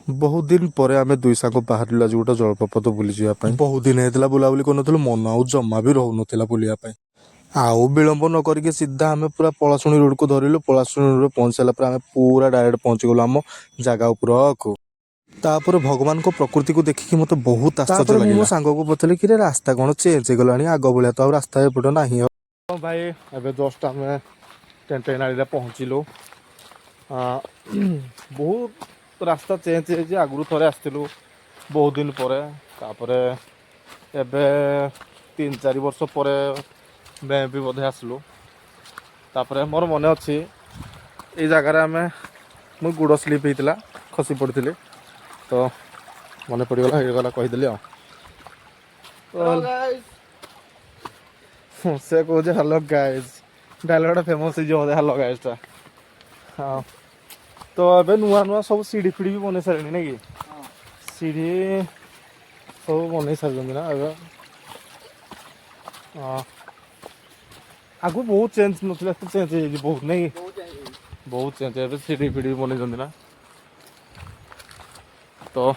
बहुत दिन पर आम दुई सांग बाहर आज गोटे जलप्रपात बुली जावाई बहुत दिन होता बुलाबुली कर मन आउ जमा भी रोन बुलापी आउ विलंब न करके सीधा आम पूरा पलाशुणी रोड को धरलु पलाशुणी रोड पहुंच सारा आम पूरा डायरेक्ट पहुंचीगलु आम जगह उपरकू तापर भगवान को प्रकृति को देखिकी मत बहुत आश्चर्य लगे मो सांग को पचारि कि रास्ता कौन चेंज होगा आग भाया तो रास्ता एपट ना भाई एवं जस्ट आम टेंटेनाड़ी पहुँचलु बहुत रास्ता चेंज हो आगु थे आसलु बहुत दिन पर तापर एबे 3-4 वर्ष पर मैं भी बोधे आसलु तापर मोर मन अच्छी ये जगार आम मु गुड़ स्लीप होता खसी पड़ी तो मन पड़गला होगा कहीदेली से कहे हेलो गाइज डायलॉग फेमस हो हेलो गाइज टा हाँ तो अब नुआ नुआ सब सीढ़ी फिड़ी भी बन सारे ना कि सीढ़ी सब बन सारे ना अब आगु बहुत चेंज ना चेंज हो बहुत नहीं बहुत चेंज है सीढ़ी फिड़ी भी बन ना तो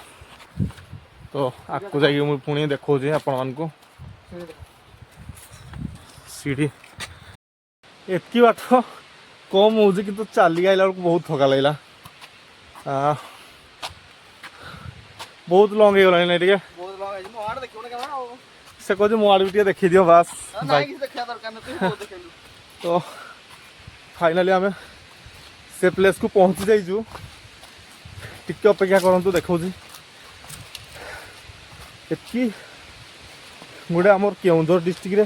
तो आपको जाइए मुझे पुणी देखा आपण मानक सीढ़ी एतकी बाट कम हो कि चली आइला बेलू बहुत थका लगला बहुत लंग हो गला टे से कहे मो आड़ भी देखी दियो बास तो फाइनाली आम से प्लेस को पहुँची जाइजु टिके अपेक्षा करूँ देखा एतकी गोटे आमर केउंझर डिस्ट्रिक्ट रे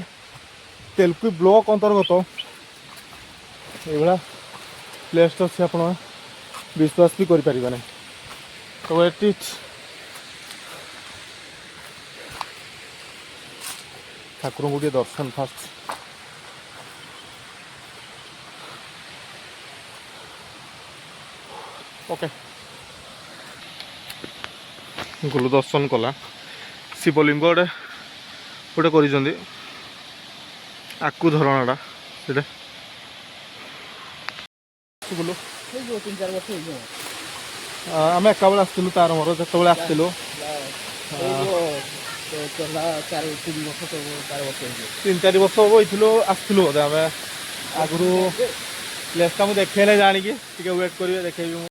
तेलकुई ब्लॉक अंतर्गत ये प्लेस अच्छे आप विश्वास भी करें ना तो एट ठाकुर गोटे दर्शन फास्ट ओके गलु दर्शन कला शिवलिंग गोटे गोटे कर आकु धरणाटा से आम एका बेले आसलु तार मोर जो आसलु 3-4 वर्ष हम आसलु बोधे आम आगु प्लेसटा मुझे देखे जानिकी वेट करेंगे देखेबी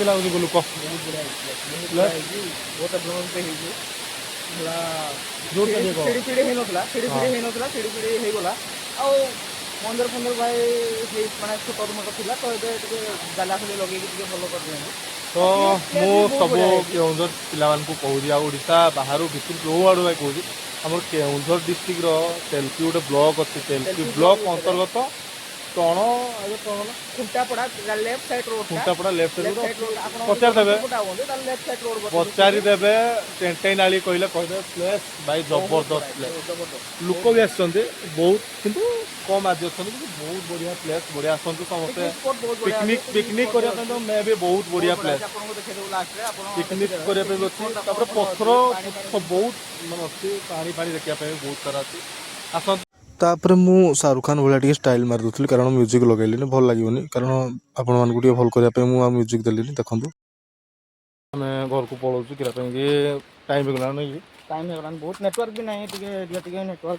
लगुच लोक मंदिर फंदर भाई मैं छोट मोट थी तो जाला खाली लगे भल कर तो मु सब केउंझर पिला कहूँ आशा बाहर भितर जो आड़ भाई कहूँ आम केउंझर डिस्ट्रिक्ट तेलकुई गोटे ब्लॉक अच्छे तेलकुई ब्लॉक अंतर्गत कौन Khuntapada left side road Khuntapada left side पचारि देवे टेंटेनाली कहले प्लेस भाई जबरदस्त प्लेस लोक भी आसते बहुत किंतु कम आज अच्छा बहुत बढ़िया प्लेस बढ़िया आसतु समस्ते पिकनिक पिकनिक करने तो मैं भी बहुत बढ़िया प्लेस पिकनिक करने अच्छी पत्थर बहुत मैं अच्छी पानी पानी देखा बहुत सारा अच्छी आसत तापर मु शाहरुख खान भाई स्टाइल मार दूसरी कारण म्यूजिक लगेली भल लगे कारण आपण मानक भल करने म्यूजिक देली देखूँ आम घर को पलाऊँ कि टाइम होगा नहीं टाइम होगा बहुत नेटवर्क भी नहीं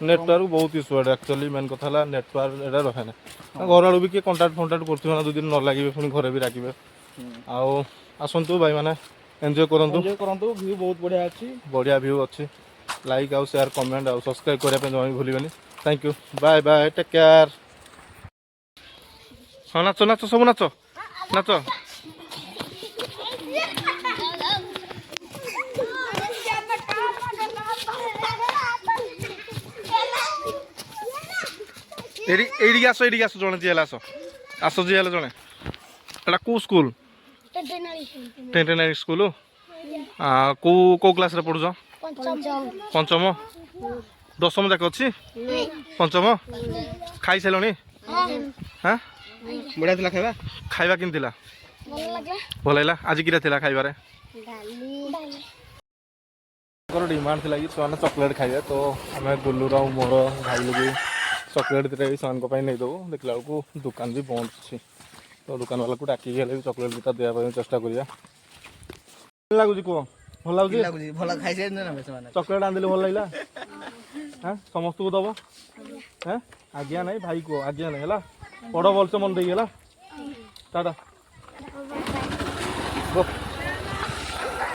नेटवर्क बहुत इश्यू है एक्चुअली मेन कथा नेटवर्क एटा रहे ना घर आड़ भी किए कंटाक्ट फंटाक्ट कर 2 दिन न लगे पुणी घरे भी राखिए आसतु भाई मैंने एंजॉय करूँ व्यू बहुत बढ़िया अच्छी बढ़िया व्यू अच्छी लाइक आउ शेयर कमेंट आउ सब्सक्राइब करने जमा भी भूलिए thank you bye bye take care हाँ नाच नाच सब नाच नाच एडी आस जड़े जी आस आस जी जड़े एटा को स्कूल टेंटेनारी स्कूल को क्लास रे पढ़ुछ पंचम 10म जाक अच्छी पंचम खाई सारे हाँ बढ़िया थी खाଇବା खाଇବା केमती भल लगा आज कि खाइबारे डिमांड थी कि चॉकलेट खाइए तो आम गुलूर मोर भाई कि चॉकलेट दिटा भी से नहीं देव देखला बेलू दुकान भी बंद अच्छी तो दुकान वाला को डाक चॉकलेट दिटा देवाई चेष्टा करिया लगुच कह भल लगुच चॉकलेट आंदी भल लगे हाँ समस्त को दब हाँ आज्ञा नहीं भाई कह आज्ञा नहीं है पढ़ भलसे मन देगी टाटा।